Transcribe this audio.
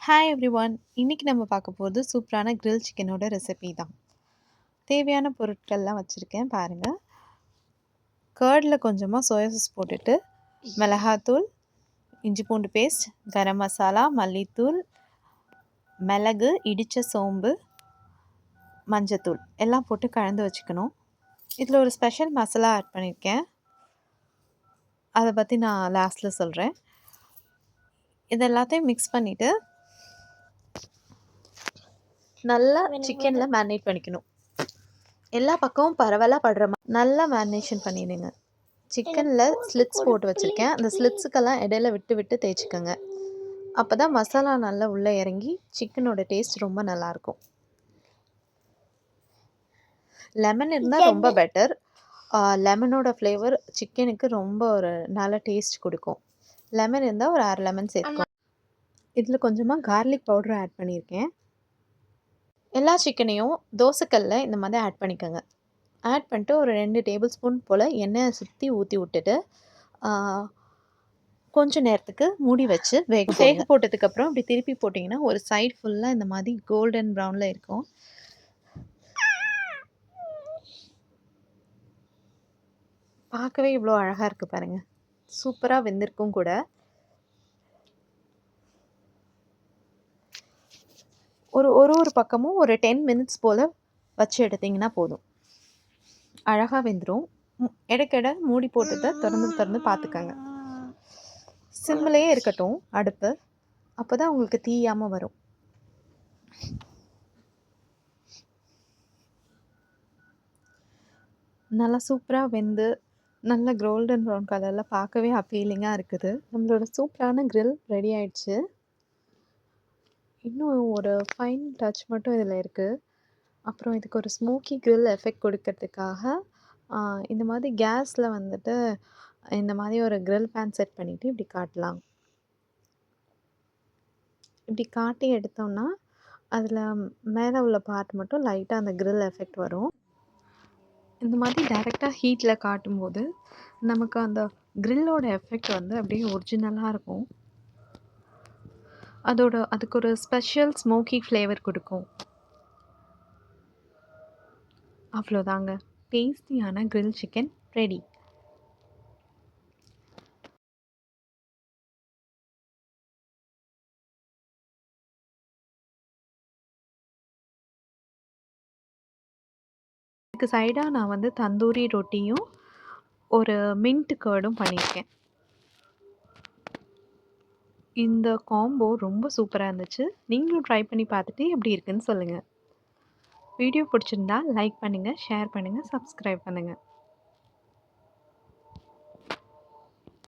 Hi everyone. இன்னைக்கு நம்ம பார்க்க போகிறது சூப்பரான கிரில் சிக்கனோட ரெசிபி தான். தேவையான பொருட்கள்லாம் வச்சுருக்கேன் பாருங்கள். கர்டில் கொஞ்சமாக சோயா சாஸ் போட்டுட்டு மிளகாத்தூள், இஞ்சி பூண்டு பேஸ்ட், கரம் மசாலா, மல்லித்தூள், மிளகு, இடித்த சோம்பு, மஞ்சத்தூள் எல்லாம் போட்டு கலந்து வச்சுக்கணும். இதில் ஒரு ஸ்பெஷல் மசாலா ஆட் பண்ணியிருக்கேன், அதை பற்றி நான் லாஸ்ட்டில் சொல்கிறேன். இது எல்லாத்தையும் மிக்ஸ் பண்ணிவிட்டு நல்லா சிக்கனில் மேரினேட் பண்ணிக்கணும். எல்லா பக்கமும் பரவலாக படுற மாதிரி நல்லா மேரினேஷன் பண்ணிடுங்க. சிக்கனில் ஸ்லிட்ஸ் போட்டு வச்சுருக்கேன், அந்த ஸ்லிட்ஸுக்கெல்லாம் இடையில விட்டு விட்டு தேய்ச்சிக்கோங்க. அப்போ தான் மசாலா நல்லா உள்ளே இறங்கி சிக்கனோட டேஸ்ட் ரொம்ப நல்லாயிருக்கும். லெமன் இருந்தால் ரொம்ப பெட்டர். லெமனோட ஃப்ளேவர் சிக்கனுக்கு ரொம்ப ஒரு நல்ல டேஸ்ட் கொடுக்கும். லெமன் இருந்தால் ஒரு 1/2 லெமன் சேர்த்துக்கோங்க. இதில் கொஞ்சமாக கார்லிக் பவுடர் ஆட் பண்ணியிருக்கேன். எல்லா சிக்கனையும் தோசைக்கல்லில் இந்த மாதிரி ஆட் பண்ணிக்கோங்க. ஆட் பண்ணிட்டு ஒரு 2 டேபிள் ஸ்பூன் போல் எண்ணெயை சுற்றி ஊற்றி விட்டுட்டு கொஞ்சம் நேரத்துக்கு மூடி வச்சு வேக போட்டதுக்கப்புறம் இப்படி திருப்பி போட்டிங்கன்னா ஒரு சைடு ஃபுல்லாக இந்த மாதிரி கோல்டன் ப்ரௌனில் இருக்கும். பார்க்கவே இவ்வளோ அழகாக இருக்குது பாருங்கள். சூப்பராக வெந்திருக்கும் கூட. ஒரு பக்கமும் ஒரு 10 மினிட்ஸ் போல் வச்சு எடுத்திங்கன்னா போதும், அழகாக வெந்துடும். இடைக்கிட மூடி போட்டுட்டு திறந்து பார்த்துக்கங்க. சிம்மிலேயே இருக்கட்டும் அடுப்பு, அப்போ தான் உங்களுக்கு தீயாமல் வரும். நல்லா சூப்பராக வெந்து நல்ல கோல்டன் ப்ரௌன் கலரில் பார்க்கவே அப்பீலிங்காக இருக்குது. நம்மளோட சூப்பரான கிரில் ரெடி ஆயிடுச்சு. இன்னும் ஒரு ஃபைன் டச் மட்டும் இதில் இருக்குது. அப்புறம் இதுக்கு ஒரு ஸ்மோக்கி கிரில் எஃபெக்ட் கொடுக்கறதுக்காக இந்த மாதிரி கேஸில் வந்துட்டு இந்த மாதிரி ஒரு கிரில் பேன் செட் பண்ணிவிட்டு இப்படி காட்டலாம். இப்படி காட்டி எடுத்தோம்னா அதில் மேலே உள்ள பார்ட் மட்டும் லைட்டாக அந்த கிரில் எஃபெக்ட் வரும். இந்த மாதிரி டைரெக்டாக ஹீட்டில் காட்டும்போது நமக்கு அந்த கிரில்லோட எஃபெக்ட் வந்து அப்படியே ஒரிஜினலாக இருக்கும். அதுக்கு ஒரு ஸ்பெஷல் ஸ்மோக்கி ஃப்ளேவர் கொடுக்கும். அவ்வளோதாங்க, டேஸ்டியான கிரில் சிக்கன் ரெடி. இதுக்கு சைடாக நான் வந்து தந்தூரி ரொட்டியும் ஒரு மின்ட் கர்டும் பண்ணியிருக்கேன். இந்த காம்போ ரொம்ப சூப்பராக இருந்துச்சு. நீங்களும் ட்ரை பண்ணி பார்த்துட்டு எப்படி இருக்குன்னு சொல்லுங்கள். வீடியோ பிடிச்சிருந்தா லைக் பண்ணுங்கள், ஷேர் பண்ணுங்கள், சப்ஸ்கிரைப் பண்ணுங்கள்.